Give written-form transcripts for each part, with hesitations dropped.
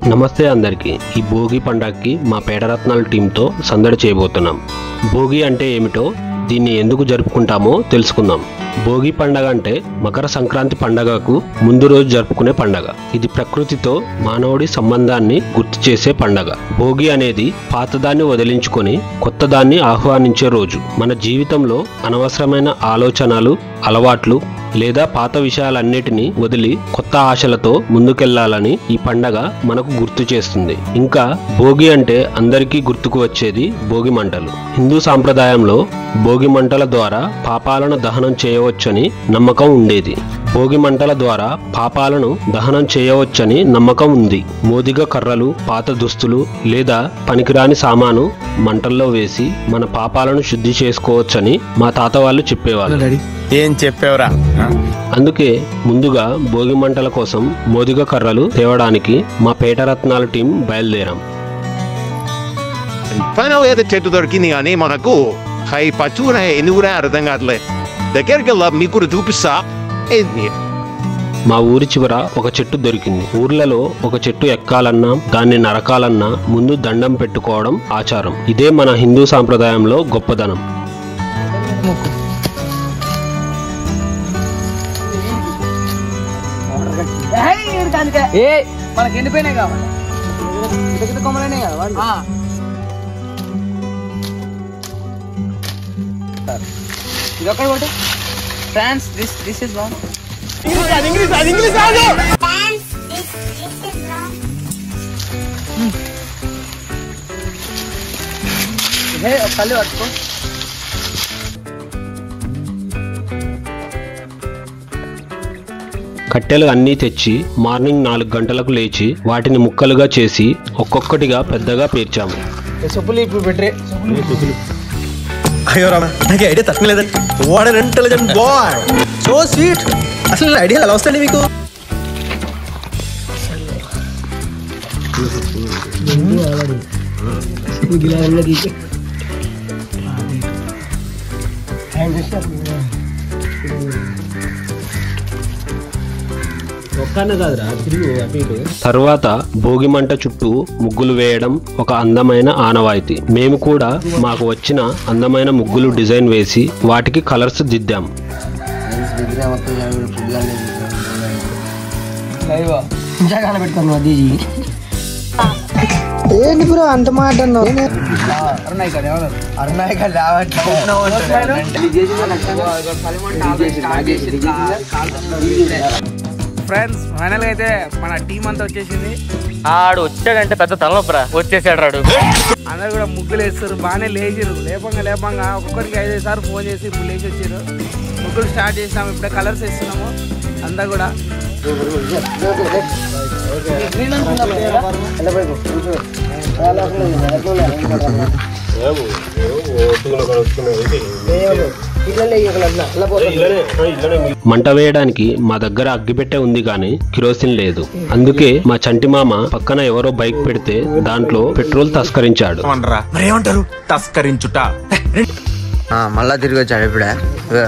నమస్తే అందరికీ. ఈ భోగి పండగకి మా పేటరత్నాల టీంతో సందడి చేయబోతున్నాం. భోగి అంటే ఏమిటో, దీన్ని ఎందుకు జరుపుకుంటామో తెలుసుకుందాం. భోగి పండగ అంటే మకర సంక్రాంతి పండగకు ముందు రోజు జరుపుకునే పండగ. ఇది ప్రకృతితో మానవుడి సంబంధాన్ని గుర్తు చేసే పండగ. భోగి అనేది పాతదాన్ని వదిలించుకొని కొత్తదాన్ని ఆహ్వానించే రోజు. మన జీవితంలో అనవసరమైన ఆలోచనలు, అలవాట్లు లేదా పాత విషయాలన్నిటినీ వదిలి కొత్త ఆశలతో ముందుకెళ్లాలని ఈ పండగ మనకు గుర్తు చేస్తుంది. ఇంకా భోగి అంటే అందరికీ గుర్తుకు వచ్చేది భోగి మంటలు. హిందూ సాంప్రదాయంలో భోగి మంటల ద్వారా పాపాలను దహనం చేయవచ్చని నమ్మకం ఉండేది. భోగి మంటల ద్వారా పాపాలను దహనం చేయవచ్చని నమ్మకం ఉంది. మోదిగ కర్రలు, పాత దుస్తులు లేదా పనికిరాని సామాను మంటల్లో వేసి మన పాపాలను శుద్ధి చేసుకోవచ్చని మా తాత వాళ్ళు చెప్పేవాళ్ళు. ఏం చెప్పేవరా? అందుకే ముందుగా భోగి మంటల కోసం మోదిగ కర్రలు తేవడానికి మా పేటరత్నాల టీం బయలుదేరాం. పైన ఏదో చెట్టు దొరికింది కానీ మనకు హై పచ్చున ఎందుకునే అర్థం కావట్లే. దగ్గరికి వెళ్ళా మీకు కూడా చూపిస్తా. మా ఊరి చివర ఒక చెట్టు దొరికింది. ఊర్లలో ఒక చెట్టు ఎక్కాలన్నా దాన్ని నరకాలన్నా ముందు దండం పెట్టుకోవడం ఆచారం. ఇదే మన హిందూ సాంప్రదాయంలో గొప్పదనం. మనకి ఎండిపోయినాయి కావాలి, కొమ్మలనే కావాలి. ఇది ఒక్కటి కొట్టు ఫ్రాన్స్. This is wrong. కళ్ళు పట్టుకో. కట్టెలు అన్నీ తెచ్చి మార్నింగ్ 4 గంటలకు లేచి వాటిని ముక్కలుగా చేసి ఒక్కొక్కటిగా పెద్దగా పేర్చాము. అయ్యో రామ, నాకు ఐడియా తక్కువలేదండి. What an intelligent boy, so sweet. అసలు ఐడియా ఎలా వస్తాయండి మీకు? తర్వాత భోగి మంట చుట్టూ ముగ్గులు వేయడం ఒక అందమైన ఆనవాయితీ. మేము కూడా మాకు వచ్చిన అందమైన ముగ్గులు డిజైన్ వేసి వాటికి కలర్స్ దిద్దాం. ఏంటి బ్రో అంత మాట అన్నావు? ఫ్రెండ్స్, ఫైనల్ అయితే మన టీం అంతా వచ్చేసింది. ఆడు వచ్చాడంటే పెద్ద తలనొప్పరా, వచ్చేసాడు రాడు. అందరు కూడా ముగ్గులు వేస్తారు, బాగానే లేచిరు. లేపంగా ఒక్కొక్కరికి 5 సార్లు ఫోన్ చేసి ఇప్పుడు లేచి వచ్చారు. ముగ్గులు స్టార్ట్ చేసినాము, ఇప్పుడే కలర్స్ వేస్తున్నాము అంతా కూడా. మంట వేయడానికి మా దగ్గర అగ్గిపెట్టె ఉంది కానీ కిరోసిన్ లేదు. అందుకే మా చంటి మామ పక్కన ఎవరో బైక్ పెడితే దాంట్లో పెట్రోల్ తస్కరించాడు. మరేమంటారు? తస్కరించుట. మళ్ళా తిరిగి వచ్చాడు ఇప్పుడే.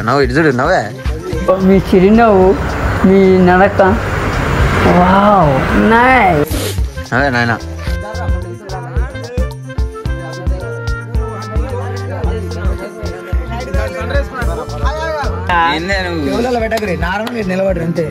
నవ్వు ఇటు చూడు, నవ్వే. మీ చిరునవ్వు, మీ నడక, వావ్ నైస్. నవ్వే నాయన. నార్మల్ నిలబడి అంతే.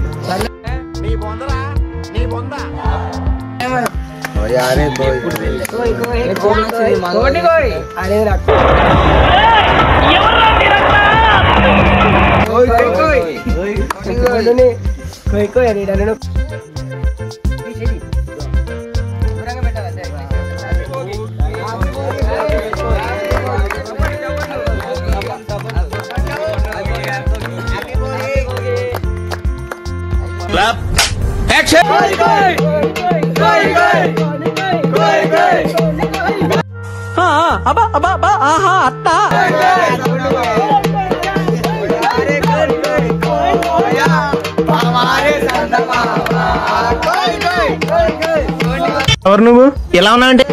ఎవరు నువ్వు? ఎలా ఉన్నా అంటే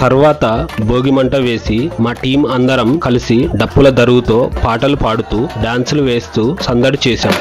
తర్వాత భోగి మంట వేసి మా టీం అందరం కలిసి డప్పుల దరువుతో పాటలు పాడుతూ డాన్సులు వేస్తూ సందడి చేశాం.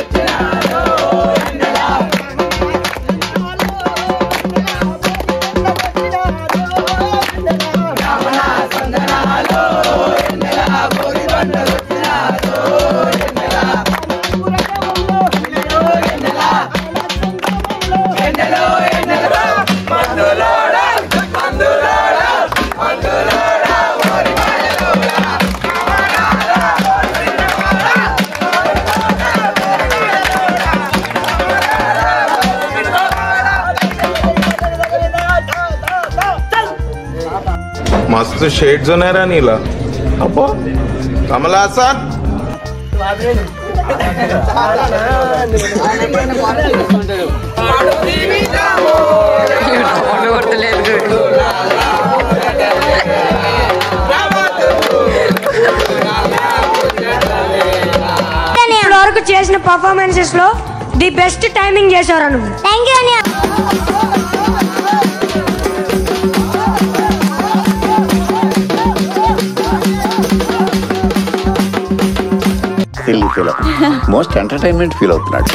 मस्त शेड्स ఉన్నాయరా నీలా అబ్బో కమల్ హాసన్ వరకు చేసిన పర్ఫార్మెన్సెస్ లో ది బెస్ట్ టైమింగ్ చేశారు నువ్వు. థాంక్యూ అన్నయ్య. మోస్ట్ ఎంటర్టైన్మెంట్ ఫీల్ అవుతున్నాడు.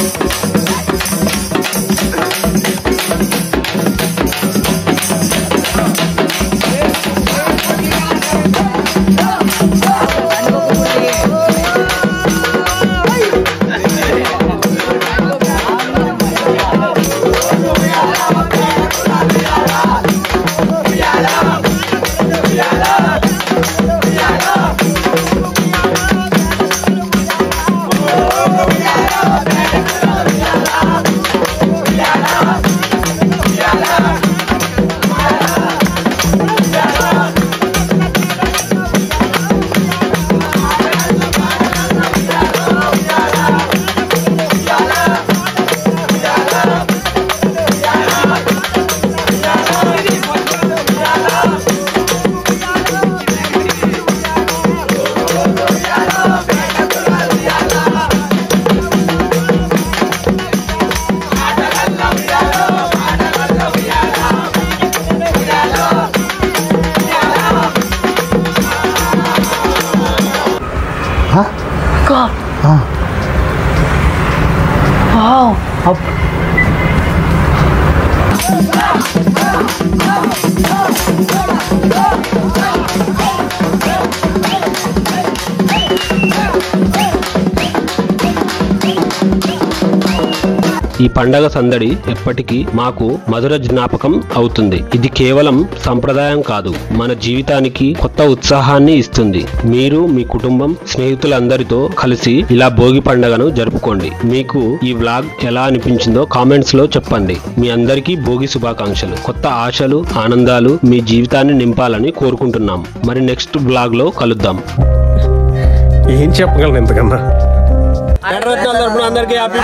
ఈ పండగ సందడి ఎప్పటికీ మాకు మధుర జ్ఞాపకం అవుతుంది. ఇది కేవలం సంప్రదాయం కాదు, మన జీవితానికి కొత్త ఉత్సాహాన్ని ఇస్తుంది. మీరు మీ కుటుంబం స్నేహితులందరితో కలిసి ఇలా భోగి పండగను జరుపుకోండి. మీకు ఈ వ్లాగ్ ఎలా అనిపించిందో కామెంట్స్ లో చెప్పండి. మీ అందరికీ భోగి శుభాకాంక్షలు. కొత్త ఆశలు, ఆనందాలు మీ జీవితాన్ని నింపాలని కోరుకుంటున్నాం. మరి నెక్స్ట్ వ్లాగ్ లో కలుద్దాం. ఏం చెప్పగలను ఎంతకన్నా. అందరికీ హ్యాపీ